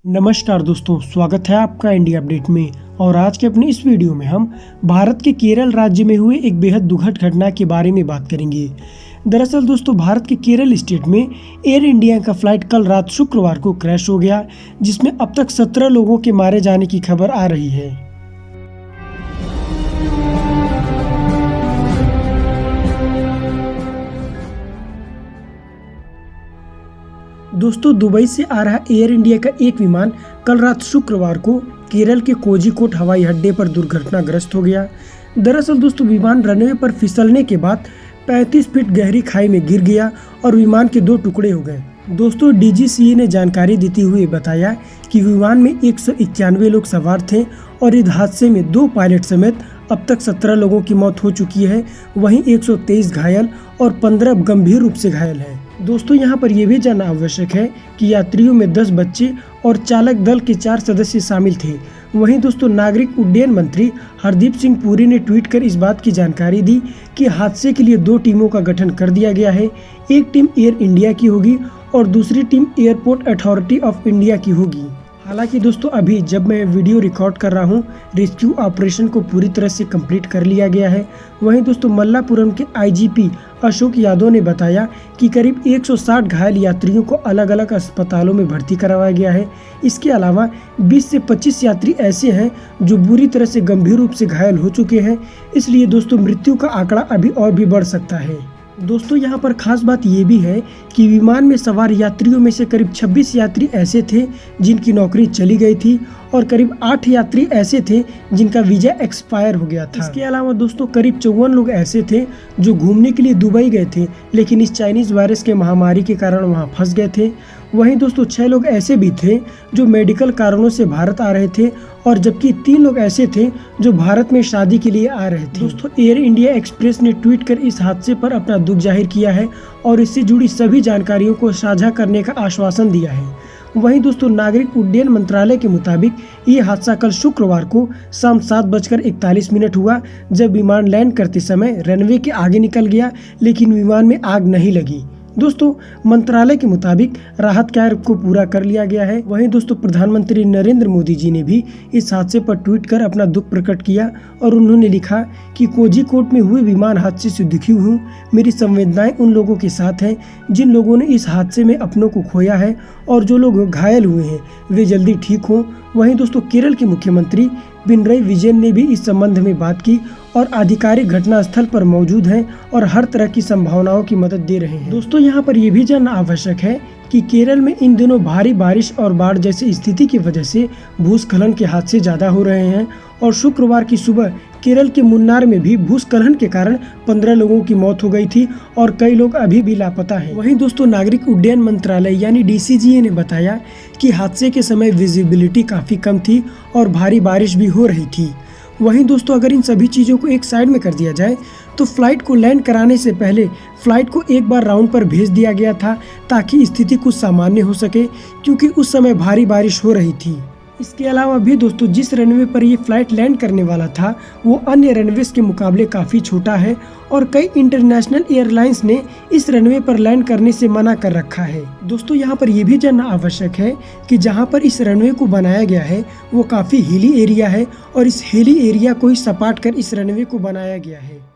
नमस्कार दोस्तों, स्वागत है आपका इंडिया अपडेट में। और आज के अपने इस वीडियो में हम भारत के केरल राज्य में हुए एक बेहद दुखद घटना के बारे में बात करेंगे। दरअसल दोस्तों, भारत के केरल स्टेट में एयर इंडिया का फ्लाइट कल रात शुक्रवार को क्रैश हो गया, जिसमें अब तक 17 लोगों के मारे जाने की खबर आ रही है। दोस्तों, दुबई से आ रहा एयर इंडिया का एक विमान कल रात शुक्रवार को केरल के कोझिकोड हवाई अड्डे पर दुर्घटनाग्रस्त हो गया। दरअसल दोस्तों, विमान रनवे पर फिसलने के बाद 35 फीट गहरी खाई में गिर गया और विमान के 2 टुकड़े हो गए। दोस्तों, डीजीसीए ने जानकारी देते हुए बताया कि विमान में 191 लोग सवार थे और इस हादसे में 2 पायलट समेत अब तक 17 लोगों की मौत हो चुकी है। वहीं 123 घायल और 15 गंभीर रूप से घायल हैं। दोस्तों, यहाँ पर यह भी जानना आवश्यक है कि यात्रियों में 10 बच्चे और चालक दल के 4 सदस्य शामिल थे। वहीं दोस्तों, नागरिक उड्डयन मंत्री हरदीप सिंह पुरी ने ट्वीट कर इस बात की जानकारी दी कि हादसे के लिए 2 टीमों का गठन कर दिया गया है। एक टीम एयर इंडिया की होगी और दूसरी team airport authority of India की होगी। हालांकि दोस्तों, अभी जब मैं वीडियो रिकॉर्ड कर रहा हूं, रेस्क्यू ऑपरेशन को पूरी तरह से कंप्लीट कर लिया गया है। वहीं दोस्तों, मल्लापुरम के आईजीपी अशोक यादव ने बताया कि करीब 160 घायल यात्रियों को अलग अलग अस्पतालों में भर्ती करवाया गया है। इसके अलावा 20 से 25 यात्री ऐसे हैं जो बुरी तरह से गंभीर रूप से घायल हो चुके हैं। इसलिए दोस्तों, मृत्यु का आंकड़ा अभी और भी बढ़ सकता है। दोस्तों, यहाँ पर खास बात ये भी है कि विमान में सवार यात्रियों में से करीब 26 यात्री ऐसे थे जिनकी नौकरी चली गई थी और करीब 8 यात्री ऐसे थे जिनका वीजा एक्सपायर हो गया था। इसके अलावा दोस्तों, करीब 54 लोग ऐसे थे जो घूमने के लिए दुबई गए थे, लेकिन इस चाइनीज वायरस के महामारी के कारण वहाँ फंस गए थे। वहीं दोस्तों, 6 लोग ऐसे भी थे जो मेडिकल कारणों से भारत आ रहे थे और जबकि 3 लोग ऐसे थे जो भारत में शादी के लिए आ रहे थे। दोस्तों, एयर इंडिया एक्सप्रेस ने ट्वीट कर इस हादसे पर अपना दुख जाहिर किया है और इससे जुड़ी सभी जानकारियों को साझा करने का आश्वासन दिया है। वहीं दोस्तों, नागरिक उड्डयन मंत्रालय के मुताबिक ये हादसा कल शुक्रवार को शाम 7:41 हुआ, जब विमान लैंड करते समय रनवे के आगे निकल गया, लेकिन विमान में आग नहीं लगी। दोस्तों, मंत्रालय के मुताबिक राहत कार्य को पूरा कर लिया गया है। वहीं दोस्तों, प्रधानमंत्री नरेंद्र मोदी जी ने भी इस हादसे पर ट्वीट कर अपना दुख प्रकट किया और उन्होंने लिखा कि कोझिकोड में हुए विमान हादसे से दुखी हूँ। मेरी संवेदनाएं उन लोगों के साथ हैं जिन लोगों ने इस हादसे में अपनों को खोया है और जो लोग घायल हुए हैं वे जल्दी ठीक हों। वहीं दोस्तों, केरल के मुख्यमंत्री पिनरई विजयन ने भी इस संबंध में बात की और आधिकारिक घटनास्थल पर मौजूद हैं और हर तरह की संभावनाओं की मदद दे रहे हैं। दोस्तों, यहाँ पर यह भी जानना आवश्यक है कि केरल में इन दिनों भारी बारिश और बाढ़ जैसी स्थिति की वजह से भूस्खलन के हादसे ज्यादा हो रहे हैं और शुक्रवार की सुबह केरल के मुन्नार में भी भूस्खलन के कारण 15 लोगों की मौत हो गई थी और कई लोग अभी भी लापता हैं। वहीं दोस्तों, नागरिक उड्डयन मंत्रालय यानी डीसीजीए ने बताया कि हादसे के समय विजिबिलिटी काफी कम थी और भारी बारिश भी हो रही थी। वहीं दोस्तों, अगर इन सभी चीज़ों को एक साइड में कर दिया जाए तो फ्लाइट को लैंड कराने से पहले फ्लाइट को एक बार राउंड पर भेज दिया गया था ताकि स्थिति कुछ सामान्य हो सके, क्योंकि उस समय भारी बारिश हो रही थी। इसके अलावा भी दोस्तों, जिस रनवे पर ये फ्लाइट लैंड करने वाला था वो अन्य रनवेज के मुकाबले काफ़ी छोटा है और कई इंटरनेशनल एयरलाइंस ने इस रनवे पर लैंड करने से मना कर रखा है। दोस्तों, यहाँ पर यह भी जानना आवश्यक है कि जहाँ पर इस रनवे को बनाया गया है वो काफ़ी हिली एरिया है और इस हिली एरिया को ही सपाट कर इस रनवे को बनाया गया है।